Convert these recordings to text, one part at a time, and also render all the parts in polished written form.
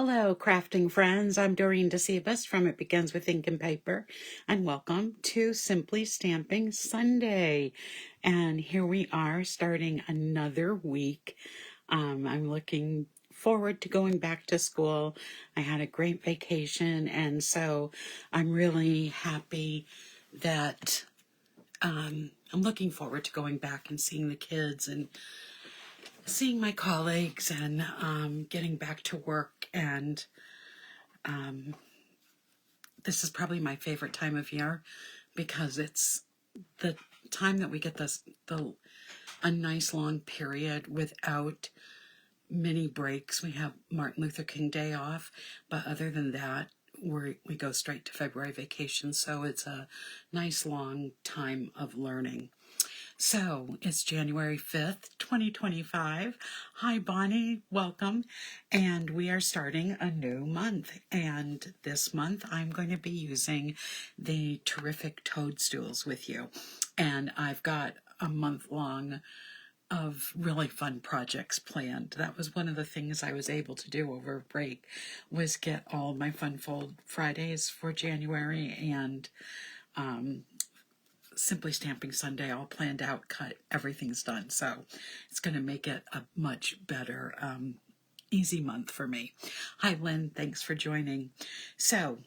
Hello, crafting friends. I'm Dorene Decibus from It Begins with Ink and Paper, and welcome to Simply Stamping Sunday. And here we are starting another week. I'm looking forward to going back to school. I had a great vacation, and so I'm really happy that I'm looking forward to going back and seeing the kids and seeing my colleagues and getting back to work. And this is probably my favorite time of year because it's the time that we get a nice long period without many breaks. We have Martin Luther King Day off, but other than that, we go straight to February vacation, so it's a nice long time of learning. So it's January 5th, 2025. Hi, Bonnie. Welcome. And we are starting a new month. And this month I'm going to be using the terrific Toadstools with you. And I've got a month long of really fun projects planned. That was one of the things I was able to do over break, was get all my Fun Fold Fridays for January and Simply Stamping Sunday all planned out, cut, everything's done. So it's going to make it a much better, easy month for me. Hi, Lynn. Thanks for joining. So,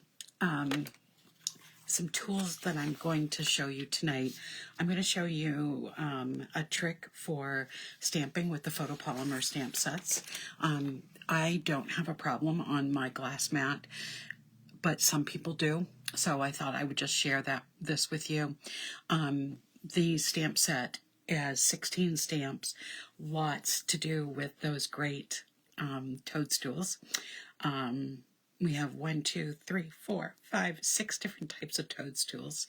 some tools that I'm going to show you tonight. I'm going to show you a trick for stamping with the photopolymer stamp sets. I don't have a problem on my glass mat, but some people do. So I thought I would just share this with you. The stamp set has 16 stamps, lots to do with those great toadstools. We have 1, 2, 3, 4, 5, 6 different types of toadstools.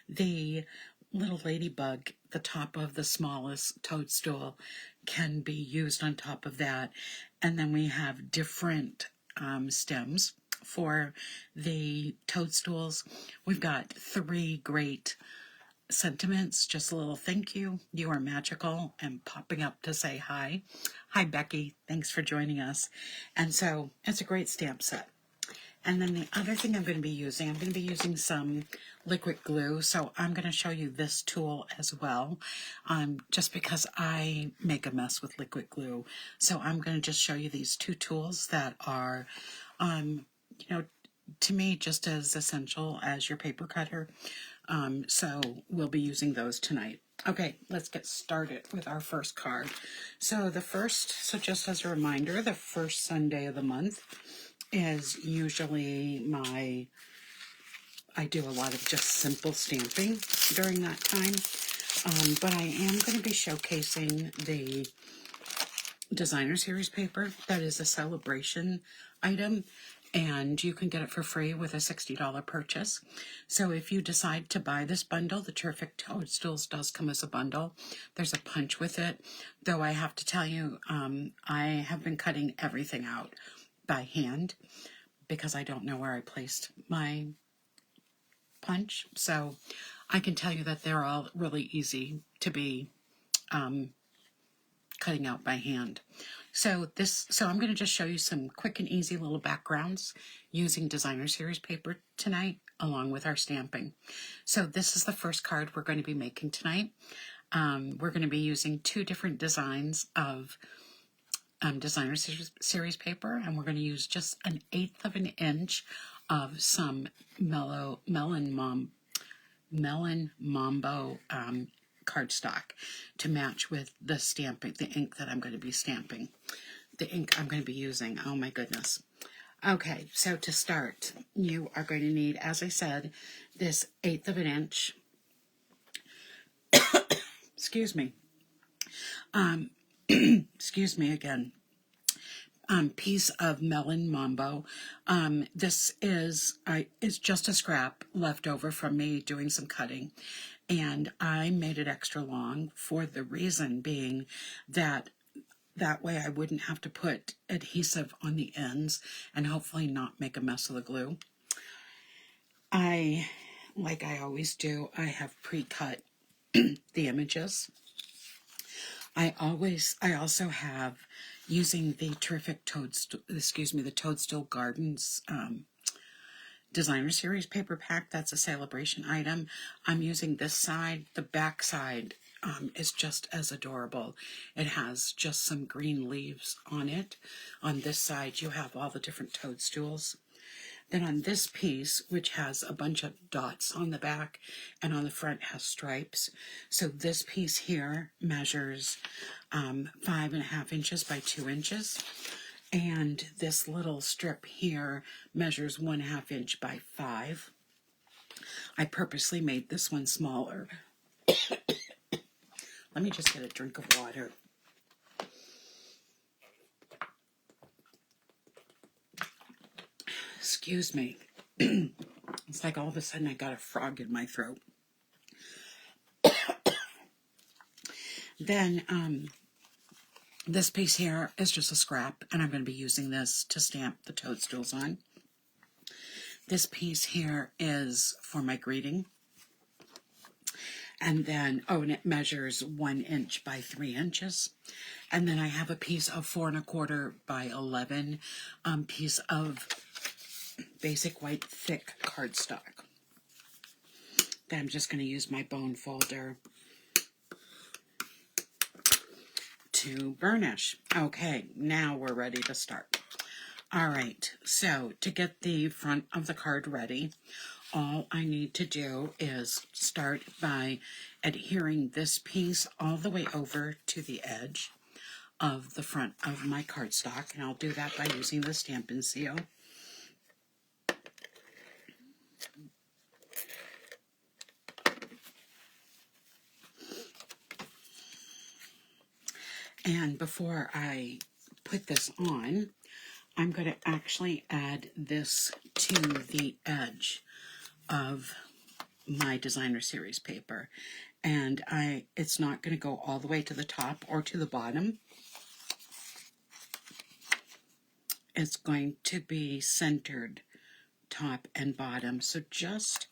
The little ladybug, the top of the smallest toadstool, can be used on top of that. And then we have different stems for the toadstools. We've got 3 great sentiments. Just a little thank you. You are magical, and popping up to say hi. Hi, Becky. Thanks for joining us. And so it's a great stamp set. And then the other thing I'm going to be using some liquid glue. So I'm going to show you this tool as well, just because I make a mess with liquid glue. So I'm going to just show you these 2 tools that are, to me, just as essential as your paper cutter. So we'll be using those tonight. Okay, let's get started with our first card. So just as a reminder, the first Sunday of the month is usually I do a lot of just simple stamping during that time. But I am going to be showcasing the Designer Series paper. That is a celebration item, and you can get it for free with a $60 purchase. So if you decide to buy this bundle, the terrific Toadstools does come as a bundle. There's a punch with it, though I have to tell you, I have been cutting everything out by hand because I don't know where I placed my punch. So I can tell you that they're all really easy to be cutting out by hand. So I'm going to just show you some quick and easy little backgrounds using Designer Series paper tonight, along with our stamping. So this is the first card we're going to be making tonight. We're going to be using 2 different designs of Designer Series paper, and we're going to use just 1/8 of an inch of some Melon Mambo cardstock to match with the ink that I'm going to be stamping, the ink I'm going to be using. Oh my goodness. Okay, so to start, you are going to need, as I said, this 1/8 of an inch. Excuse me. Excuse me again. Piece of Melon Mambo. This is just a scrap left over from me doing some cutting, and I made it extra long for the reason being that way I wouldn't have to put adhesive on the ends and hopefully not make a mess of the glue. Like I always do, I have pre-cut the images. I also have using the terrific the Toadstool Gardens Designer Series paper pack. That's a celebration item. I'm using this side. The back side is just as adorable. It has just some green leaves on it. On this side, you have all the different toadstools. Then on this piece, which has a bunch of dots on the back and on the front has stripes. So this piece here measures 5.5 inches by 2 inches. And this little strip here measures 1/2 inch by 5. I purposely made this one smaller. Let me just get a drink of water. Excuse me. It's like all of a sudden I got a frog in my throat. Then this piece here is just a scrap, and I'm going to be using this to stamp the toadstools on. This piece here is for my greeting. And then, and it measures 1 inch by 3 inches. And then I have a piece of 4 1/4 by 11 piece of basic white thick cardstock. Then I'm just going to use my bone folder to burnish. Okay, now we're ready to start. All right, so to get the front of the card ready, all I need to do is start by adhering this piece all the way over to the edge of the front of my cardstock, and I'll do that by using the Stampin' seal. And before I put this on, I'm going to actually add this to the edge of my Designer Series paper. And it's not going to go all the way to the top or to the bottom. It's going to be centered top and bottom. So just,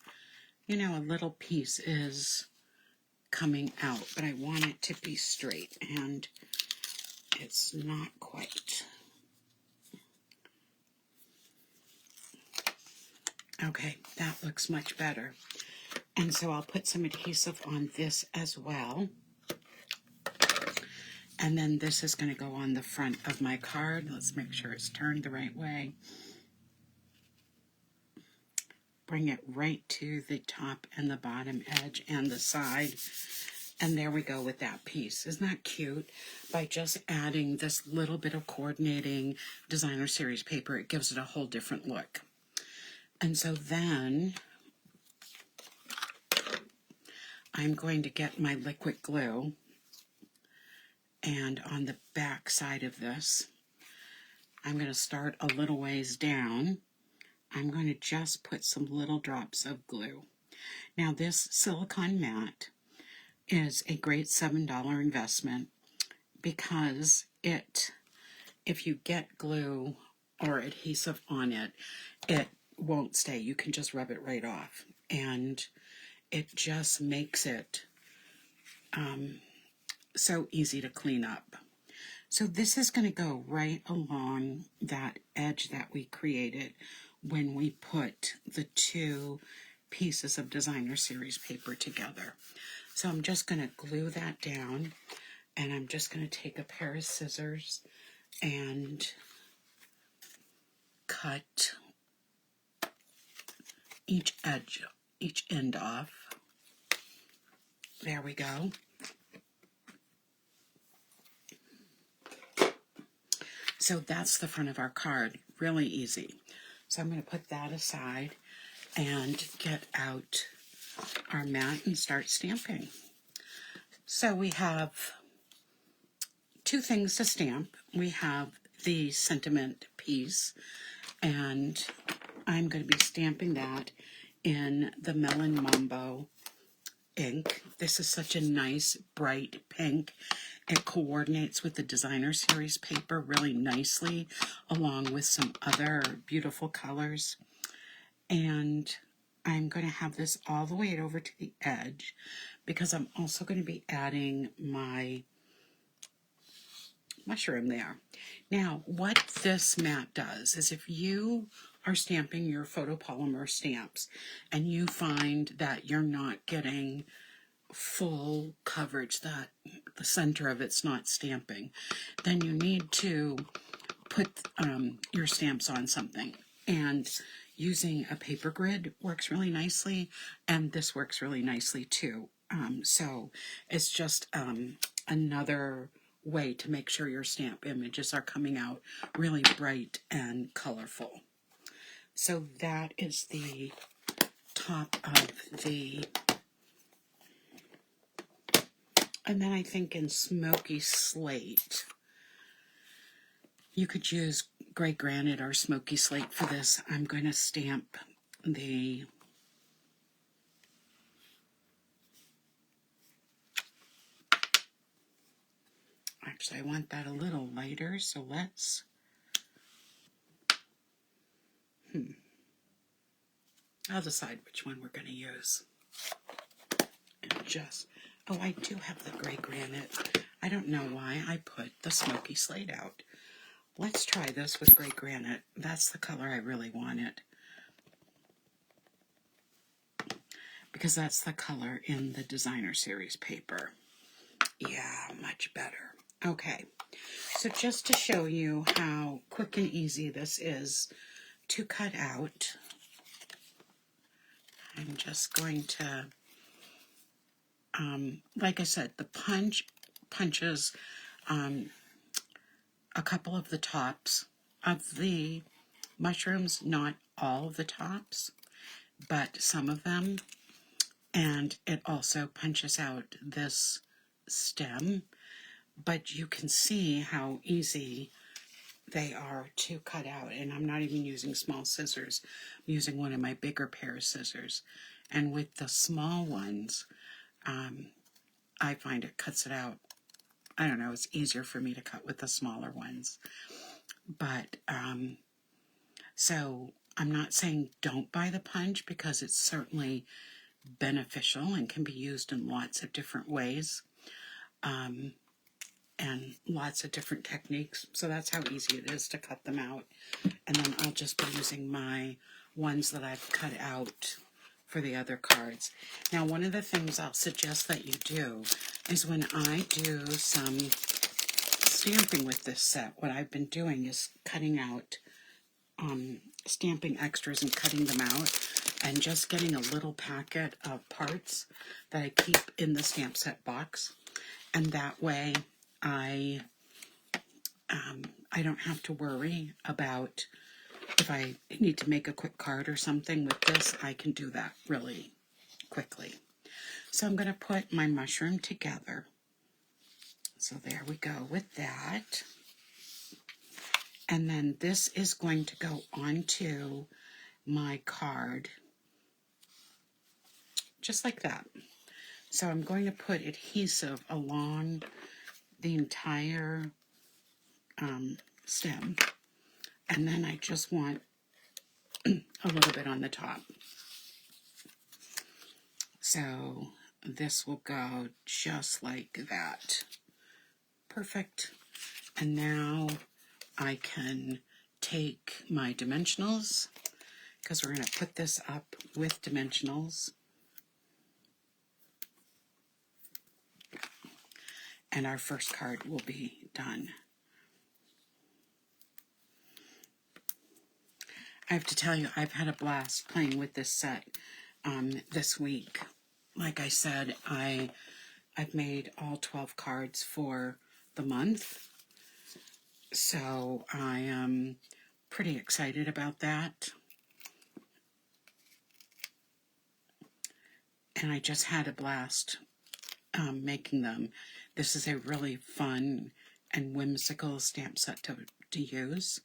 a little piece is coming out, but I want it to be straight, and it's not quite. Okay, that looks much better. And so I'll put some adhesive on this as well. And then this is going to go on the front of my card. Let's make sure it's turned the right way. Bring it right to the top and the bottom edge and the side. And there we go with that piece. Isn't that cute? By just adding this little bit of coordinating Designer Series paper, it gives it a whole different look. And so then I'm going to get my liquid glue, and on the back side of this, I'm going to start a little ways down. I'm going to just put some little drops of glue. Now this silicone mat is a great $7 investment because if you get glue or adhesive on it, it won't stay. You can just rub it right off, and it just makes it so easy to clean up. So this is going to go right along that edge that we created when we put the two pieces of Designer Series paper together. So I'm just going to glue that down, and I'm just going to take a pair of scissors and cut each end off. There we go. So that's the front of our card. Really easy. So I'm going to put that aside and get out our mat and start stamping. So we have two things to stamp. We have the sentiment piece, and I'm going to be stamping that in the Melon Mambo ink. This is such a nice bright pink. It coordinates with the Designer Series paper really nicely, along with some other beautiful colors. And I'm going to have this all the way over to the edge because I'm also going to be adding my mushroom there. Now, what this mat does is if you are stamping your photopolymer stamps and you find that you're not getting full coverage, that the center of it's not stamping, then you need to put your stamps on something. And using a paper grid works really nicely, and this works really nicely too. So it's just another way to make sure your stamp images are coming out really bright and colorful. So that is the top of the, and then I think in Smoky Slate, you could use gray granite or smoky slate for this. I'm going to stamp the actually I want that a little lighter, so let's I'll decide which one we're going to use. And just, oh, I do have the gray granite. I don't know why I put the smoky slate out. Let's try this with gray granite. That's the color I really wanted, because that's the color in the designer series paper. Yeah, much better. Okay, so just to show you how quick and easy this is to cut out, I'm just going to, like I said, the punches a couple of the tops of the mushrooms, not all of the tops, but some of them, and it also punches out this stem, but you can see how easy they are to cut out, and I'm not even using small scissors. I'm using one of my bigger pair of scissors, and with the small ones, I find it cuts it out. I don't know, it's easier for me to cut with the smaller ones. But, so I'm not saying don't buy the punch, because it's certainly beneficial and can be used in lots of different ways, and lots of different techniques. So that's how easy it is to cut them out. And then I'll just be using my ones that I've cut out for the other cards. Now, one of the things I'll suggest that you do is when I do some stamping with this set, what I've been doing is cutting out, stamping extras and cutting them out, and just getting a little packet of parts that I keep in the stamp set box. And that way I don't have to worry about if I need to make a quick card or something with this. I can do that really quickly. So I'm going to put my mushroom together. So there we go with that. And then this is going to go onto my card, just like that. So I'm going to put adhesive along the entire stem, and then I just want a little bit on the top. So this will go just like that. Perfect. And now I can take my dimensionals, because we're going to put this up with dimensionals. And our first card will be done. I have to tell you, I've had a blast playing with this set this week. Like I said, I've made all 12 cards for the month, so I am pretty excited about that. And I just had a blast making them. This is a really fun and whimsical stamp set to use.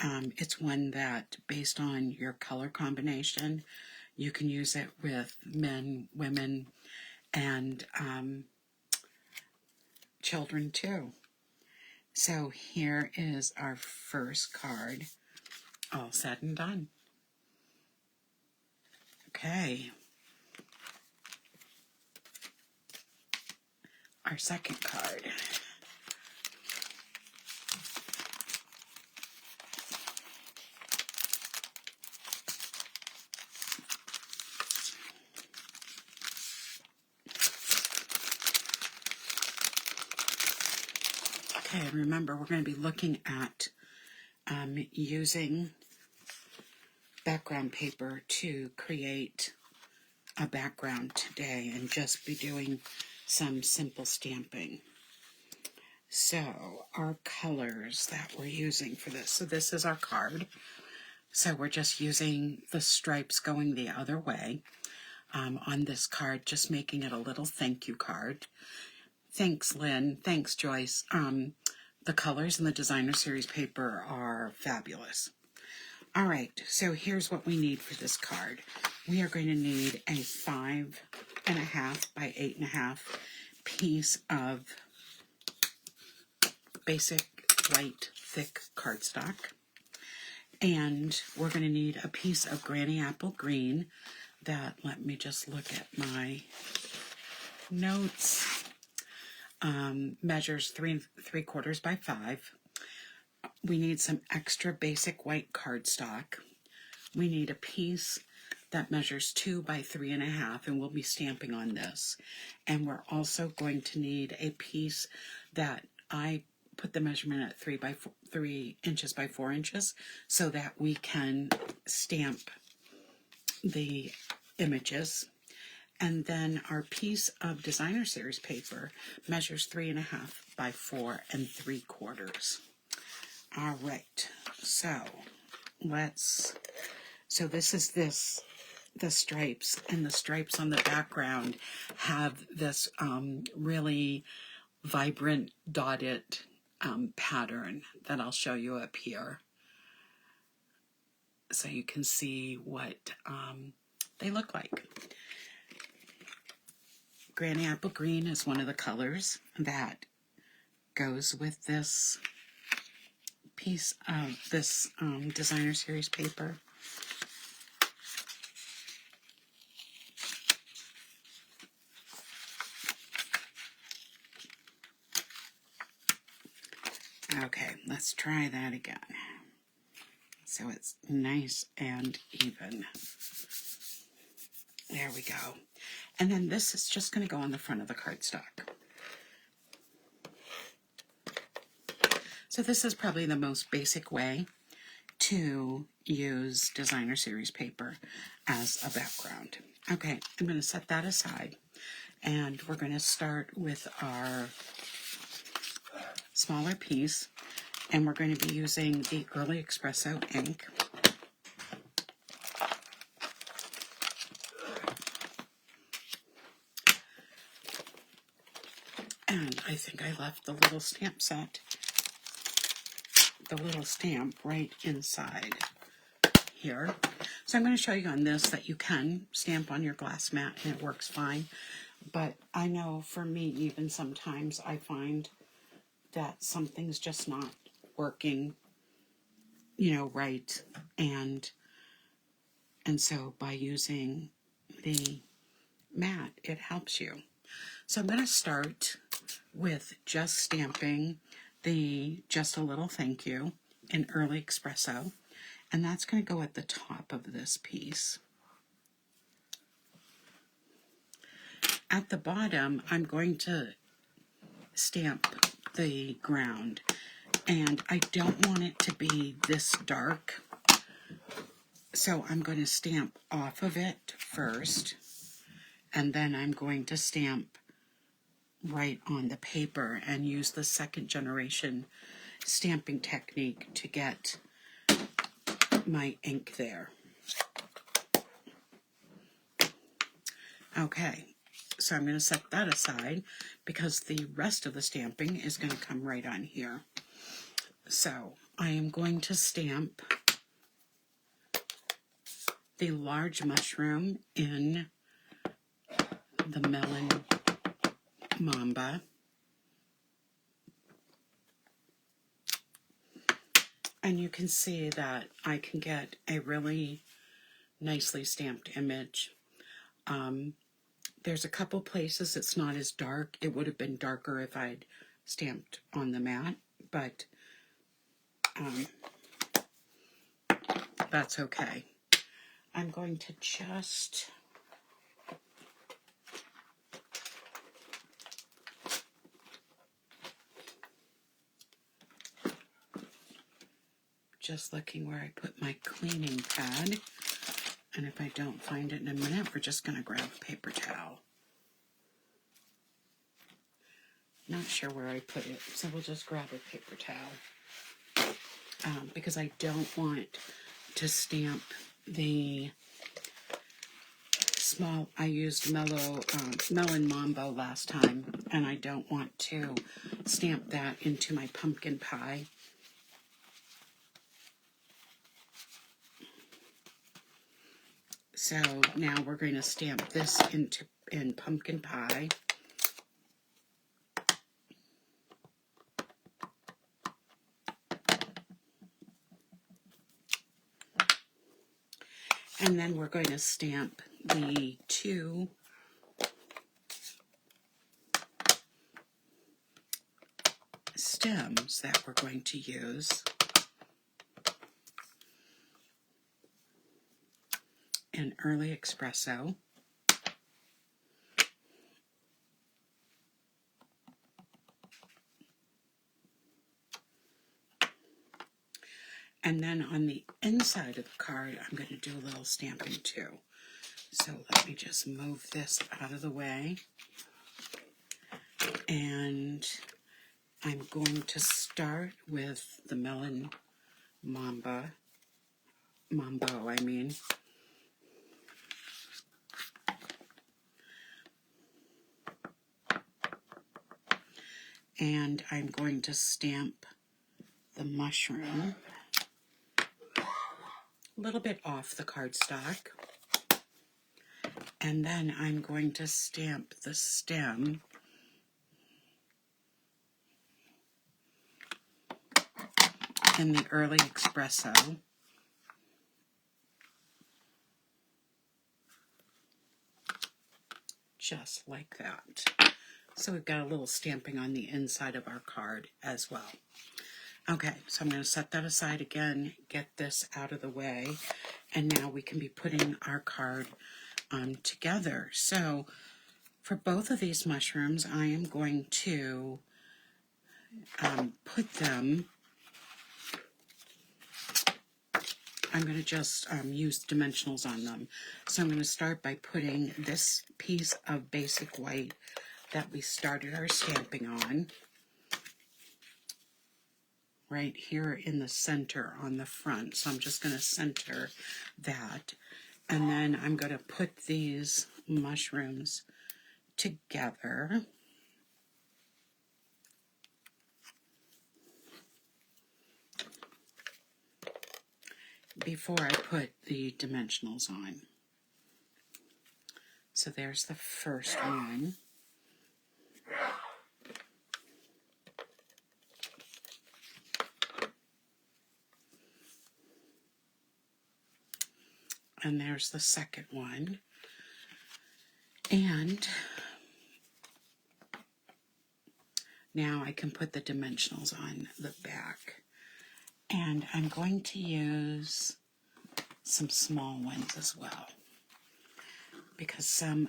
It's one that, based on your color combination, you can use it with men, women, and children too. So here is our first card, all said and done. Okay. Our second card. remember, we're going to be looking at using background paper to create a background today and just be doing some simple stamping. So our colors that we're using for this. So this is our card. So we're just using the stripes going the other way on this card, just making it a little thank you card. Thanks, Lynn. Thanks, Joyce. The colors in the designer series paper are fabulous. All right, so here's what we need for this card. We are going to need a 5.5 by 8.5 piece of basic white thick cardstock. And we're going to need a piece of Granny Apple Green that, let me just look at my notes, measures 3 3/4 by 5. We need some extra basic white cardstock. We need a piece that measures 2 by 3.5, and we'll be stamping on this. And we're also going to need a piece that I put the measurement at 3 inches by 4 inches so that we can stamp the images. And then our piece of designer series paper measures 3.5 by 4 3/4. All right, so this is the stripes, and the stripes on the background have this really vibrant dotted pattern that I'll show you up here, so you can see what they look like. Granny Apple Green is one of the colors that goes with this piece of this designer series paper. Okay, let's try that again. So it's nice and even. There we go. And then this is just going to go on the front of the cardstock. So this is probably the most basic way to use designer series paper as a background. Okay, I'm going to set that aside, and we're going to start with our smaller piece, and we're going to be using the Early Espresso ink. And I think I left the little stamp set, the little stamp right inside here. So I'm going to show you on this that you can stamp on your glass mat and it works fine. But I know for me, even sometimes I find that something's just not working, right. And so by using the mat, it helps you. So I'm going to start with just stamping the Just a Little Thank You in Early Espresso, and that's going to go at the top of this piece. At the bottom, I'm going to stamp the ground, and I don't want it to be this dark, so I'm going to stamp off of it first, and then I'm going to stamp right on the paper and use the second generation stamping technique to get my ink there. Okay, so I'm going to set that aside because the rest of the stamping is going to come right on here. So I am going to stamp the large mushroom in the Melon Mambo. And you can see that I can get a really nicely stamped image. There's a couple places it's not as dark. It would have been darker if I'd stamped on the mat, but that's okay. I'm going to just just looking where I put my cleaning pad. And if I don't find it in a minute, we're just going to grab a paper towel. Not sure where I put it, so we'll just grab a paper towel. Because I don't want to stamp the small, I used Melon Mambo last time, and I don't want to stamp that into my pumpkin pie. So now we're going to stamp this in pumpkin pie. And then we're going to stamp the two stems that we're going to use in Early Espresso. And then on the inside of the card, I'm going to do a little stamping too. So let me just move this out of the way. And I'm going to start with the Melon Mambo, I mean. And I'm going to stamp the mushroom a little bit off the cardstock. And then I'm going to stamp the stem in the Early Espresso. Just like that. So we've got a little stamping on the inside of our card as well. Okay, so I'm going to set that aside again, get this out of the way, and now we can be putting our card together. So for both of these mushrooms, I am going to put them, I'm going to just use dimensionals on them. So I'm going to start by putting this piece of basic white that we started our stamping on right here in the center on the front. So I'm just going to center that. And then I'm going to put these mushrooms together. Before I put the dimensionals on. So there's the first one. And there's the second one. And now I can put the dimensionals on the back. And I'm going to use some small ones as well, because some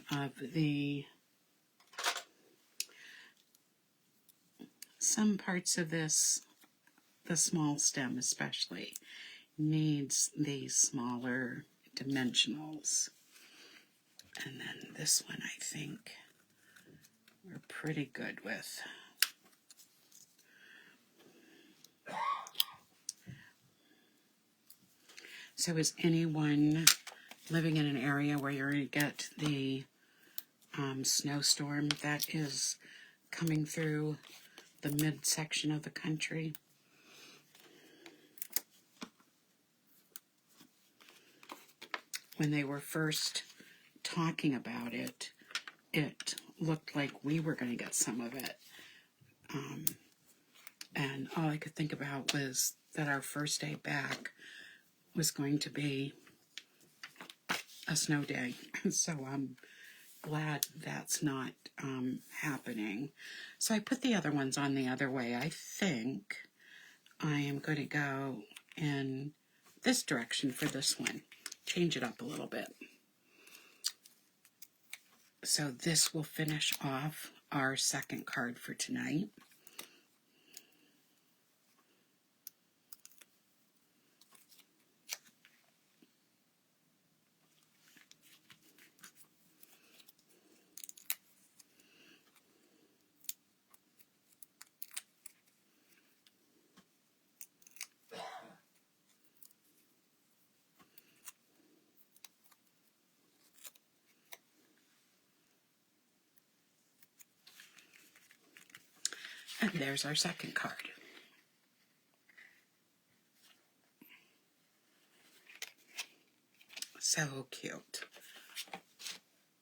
parts of this, the small stem especially, needs these smaller dimensionals. And then this one I think we're pretty good with. So is anyone living in an area where you're going to get the snowstorm that is coming through the midsection of the country? When they were first talking about it, it looked like we were going to get some of it. And all I could think about was that our first day back was going to be a snow day. So I'm glad that's not happening. So I put the other ones on the other way. I think I am going to go in this direction for this one. Change it up a little bit. So this will finish off our second card for tonight. And there's our second card. So cute.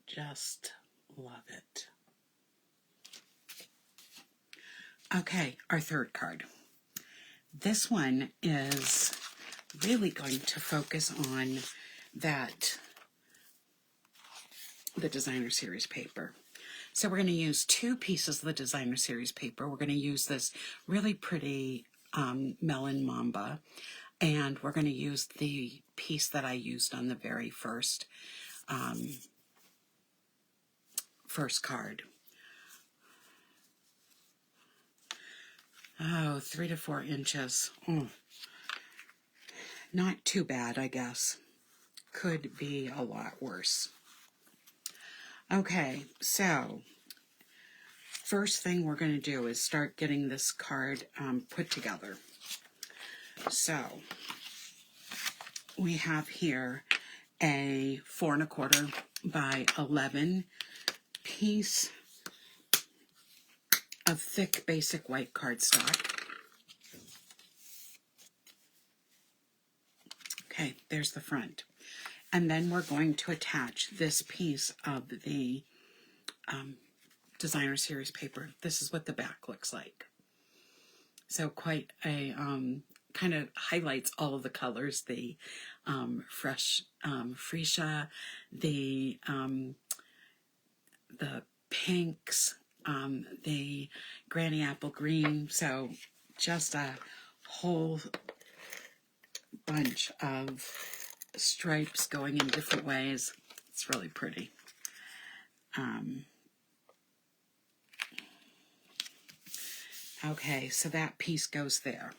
Just love it. Okay, our third card. This one is really going to focus on the Designer Series paper. So we're going to use two pieces of the Designer Series paper. We're going to use this really pretty Melon Mambo, and we're going to use the piece that I used on the very first card. Oh, 3 to 4 inches. Not too bad, I guess. Could be a lot worse. Okay, so first thing we're going to do is start getting this card put together. So we have here a 4 1/4 by 11 piece of thick basic white cardstock. Okay, there's the front. And then we're going to attach this piece of the Designer Series paper. This is what the back looks like. So quite a, kind of highlights all of the colors, the freesia, the pinks, the granny apple green. So just a whole bunch of stripes going in different ways. It's really pretty. Okay, so that piece goes there.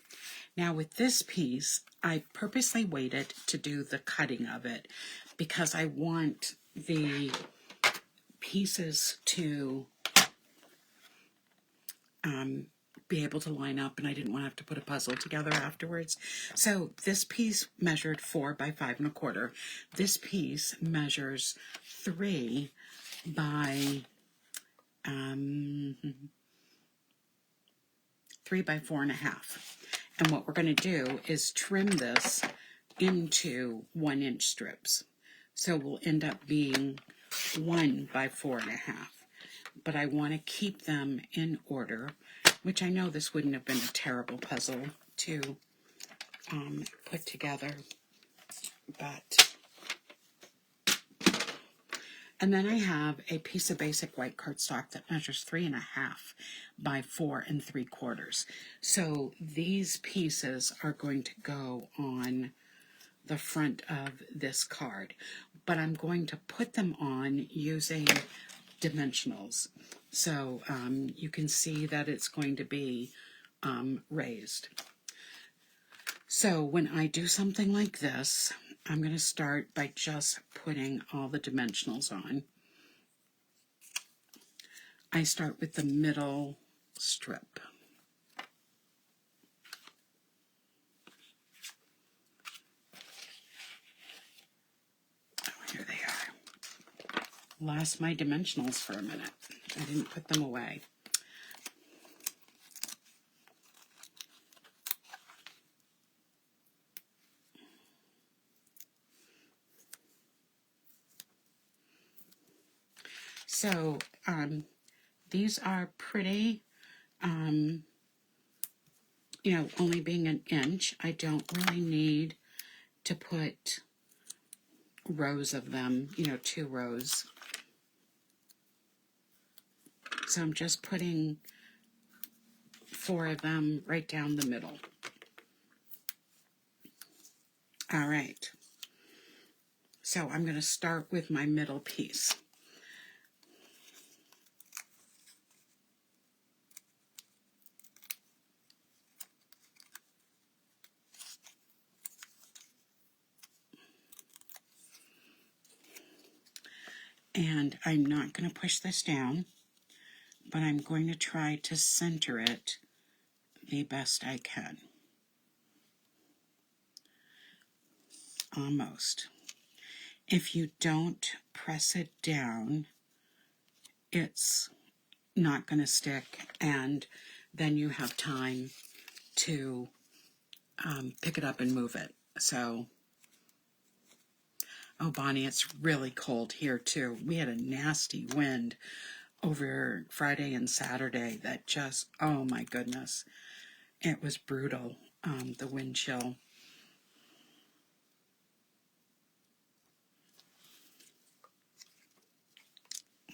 Now with this piece, I purposely waited to do the cutting of it because I want the pieces to be able to line up, and I didn't want to have to put a puzzle together afterwards. So this piece measured 4 by 5 1/4. This piece measures 3 by 3 by 4 1/2. And what we're going to do is trim this into 1 inch strips. So we'll end up being 1 by 4 1/2. But I want to keep them in order, which I know this wouldn't have been a terrible puzzle to put together. And then I have a piece of basic white cardstock that measures 3 1/2 by 4 3/4. So these pieces are going to go on the front of this card, but I'm going to put them on using dimensionals. So you can see that it's going to be raised. So when I do something like this, I'm going to start by just putting all the dimensionals on. I start with the middle strip. Oh, here they are. Lost my dimensionals for a minute. I didn't put them away. So these are pretty, you know, only being an inch. I don't really need to put rows of them, you know, 2 rows. So I'm just putting 4 of them right down the middle. All right. So I'm going to start with my middle piece. And I'm not going to push this down, but I'm going to try to center it the best I can. Almost. If you don't press it down, it's not going to stick, and then you have time to pick it up and move it. So, oh, Bonnie, it's really cold here too. We had a nasty wind over Friday and Saturday that just, oh my goodness, it was brutal, the wind chill.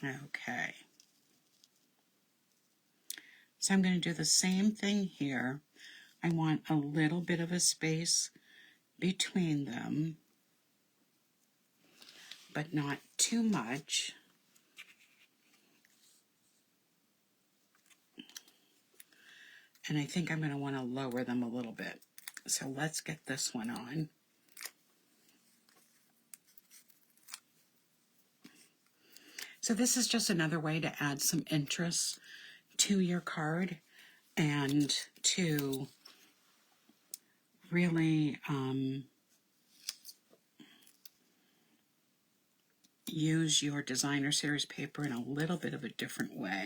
Okay. So I'm going to do the same thing here. I want a little bit of a space between them, but not too much. And I think I'm going to want to lower them a little bit. So let's get this one on. So this is just another way to add some interest to your card and to really use your designer series paper in a little bit of a different way.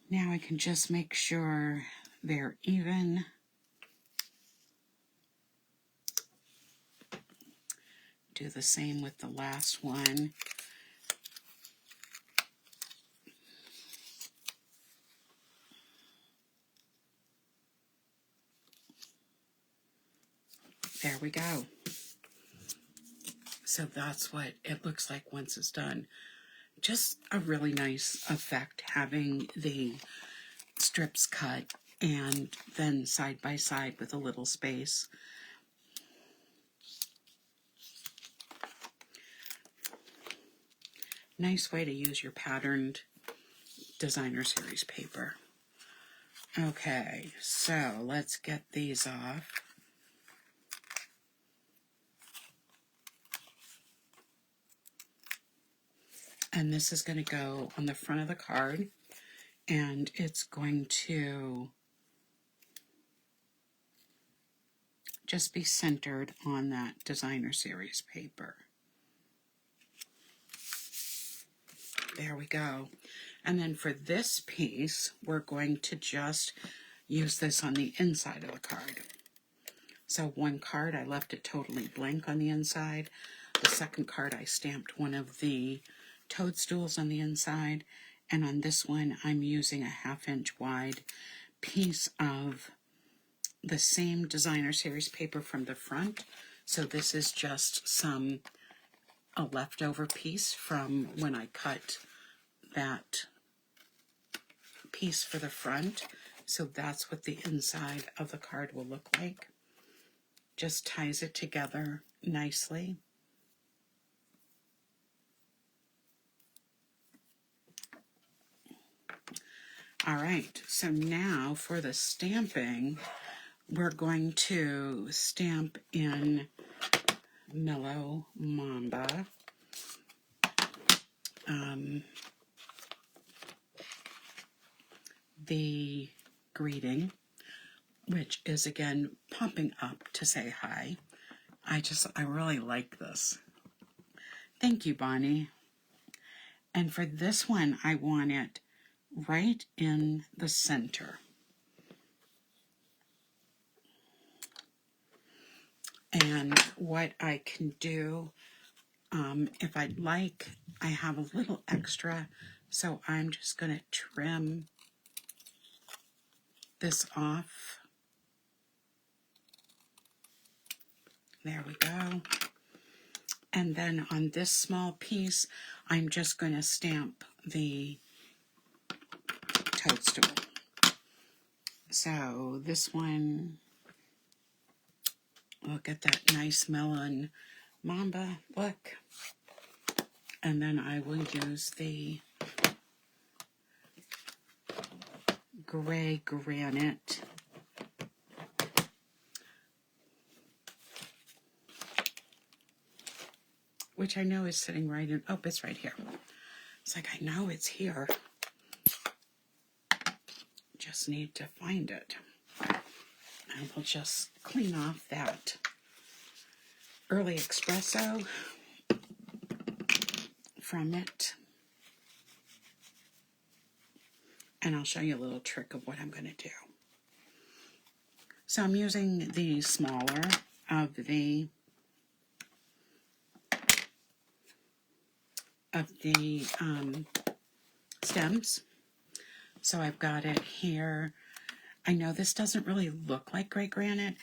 Now I can just make sure they're even. Do the same with the last one. There we go. So that's what it looks like once it's done. Just a really nice effect having the strips cut and then side by side with a little space. Nice way to use your patterned designer series paper. Okay, so let's get these off. And this is going to go on the front of the card, and it's going to just be centered on that designer series paper. There we go. And then for this piece, we're going to just use this on the inside of the card. So one card, I left it totally blank on the inside. The second card, I stamped one of the Toadstools on the inside. And on this one, I'm using a 1/2 inch wide piece of the same designer series paper from the front. So this is just a leftover piece from when I cut that piece for the front. So that's what the inside of the card will look like. Just ties it together nicely. All right, so now for the stamping, we're going to stamp in Mellow Mamba. The greeting, which is again popping up to say hi. I really like this. Thank you, Bonnie. And for this one, I want it right in the center. And what I can do, if I'd like, I have a little extra, so I'm just going to trim this off. There we go. And then on this small piece, I'm just going to stamp the Toadstool. So this one, we'll get that nice Melon Mamba look. And then I will use the gray granite which I know is sitting right in, oh, it's right here. It's like, I know it's here. Just need to find it. And we'll just clean off that early espresso. from it. And I'll show you a little trick of what I'm going to do. So I'm using the smaller of the stems. So I've got it here. I know this doesn't really look like gray granite.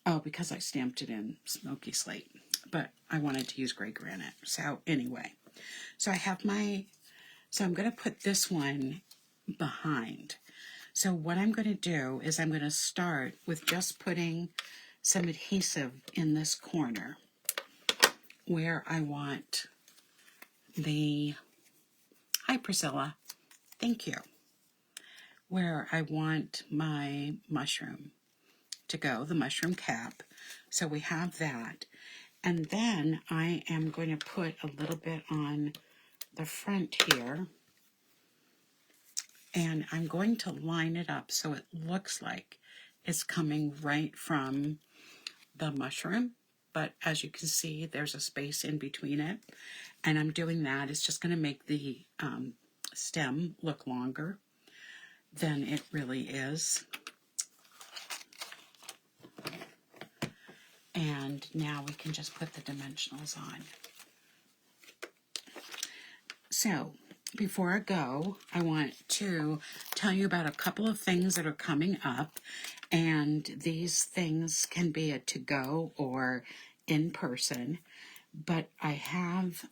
Oh, because I stamped it in smoky slate. But I wanted to use gray granite. So anyway, so I have so I'm going to put this one behind. So what I'm going to do is I'm going to start with just putting some adhesive in this corner where I want the, hi Priscilla, thank you, where I want my mushroom to go, the mushroom cap. So we have that. And then I am going to put a little bit on the front here. And I'm going to line it up so it looks like it's coming right from the mushroom. But as you can see, there's a space in between it. And I'm doing that. It's just going to make the stem look longer than it really is. And now we can just put the dimensionals on. So before I go, I want to tell you about a couple of things that are coming up. And these things can be a to-go or in person. But I have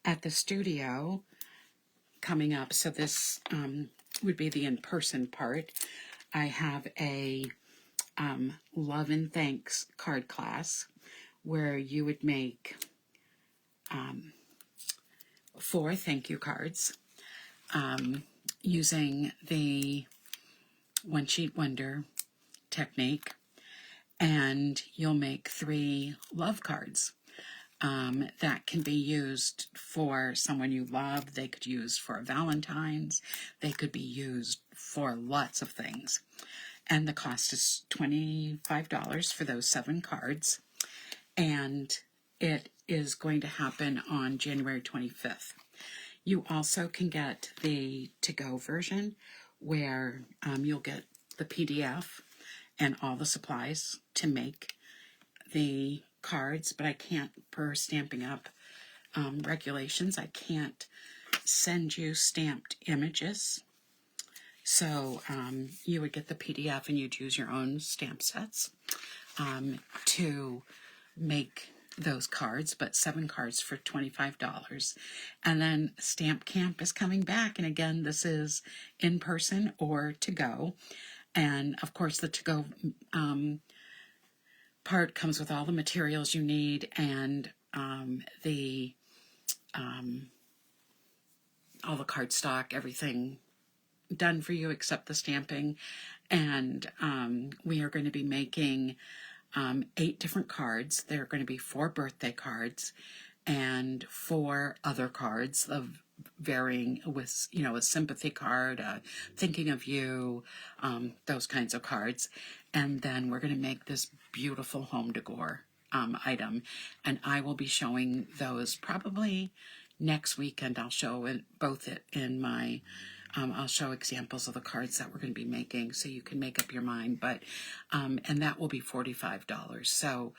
at the studio coming up, so this would be the in-person part. I have a Love and Thanks card class where you would make 4 thank you cards using the One Sheet Wonder technique, and you'll make 3 love cards that can be used for someone you love. They could use for Valentine's. They could be used for lots of things. And the cost is $25 for those 7 cards. And it is going to happen on January 25th. You also can get the to-go version where you'll get the PDF and all the supplies to make the cards, but I can't, per Stampin' Up regulations, I can't send you stamped images. So you would get the PDF and you'd use your own stamp sets to make those cards, but 7 cards for $25. And then Stamp Camp is coming back, and again, this is in person or to go. And of course, the to go part comes with all the materials you need and all the cardstock, everything done for you except the stamping. And we are going to be making 8 different cards. There are going to be 4 birthday cards and 4 other cards of varying with, a sympathy card, thinking of you, those kinds of cards. And then we're going to make this beautiful home decor item. And I will be showing those probably next weekend. I'll show it both in my I'll show examples of the cards that we're going to be making so you can make up your mind. But and that will be $45. So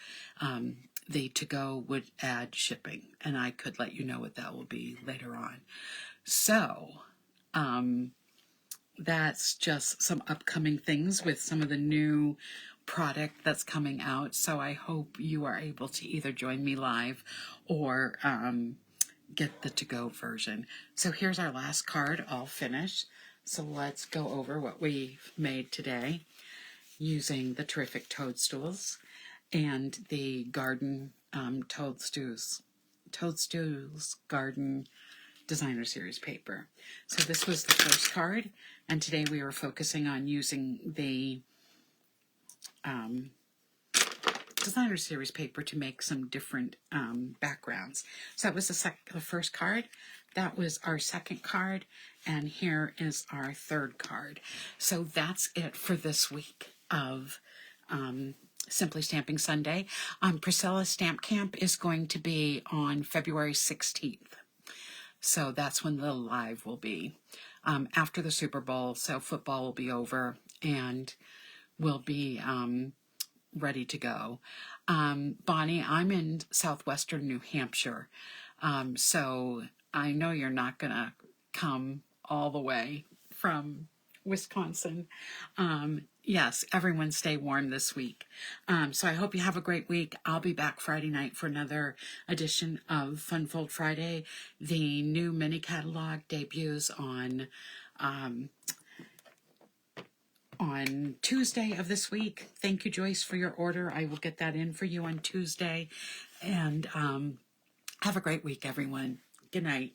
the to-go would add shipping, and I could let you know what that will be later on. So that's just some upcoming things with some of the new product that's coming out. So I hope you are able to either join me live or get the to-go version. So here's our last card all finished. So let's go over what we've made today using the terrific Toadstools and the garden Toadstools Garden Designer Series paper. So this was the first card, and today we were focusing on using the Designer Series paper to make some different backgrounds. So that was the first card. That was our second card, and here is our third card. So that's it for this week of Simply Stamping Sunday. Priscilla's Stamp Camp is going to be on February 16th. So that's when the live will be, after the Super Bowl. So football will be over and we'll be ready to go. Bonnie, I'm in southwestern New Hampshire. So I know you're not going to come all the way from Wisconsin. Yes, everyone stay warm this week. So I hope you have a great week. I'll be back Friday night for another edition of Fun Fold Friday. The new mini catalog debuts on Tuesday of this week. Thank you, Joyce, for your order. I will get that in for you on Tuesday. And have a great week, everyone. Good night.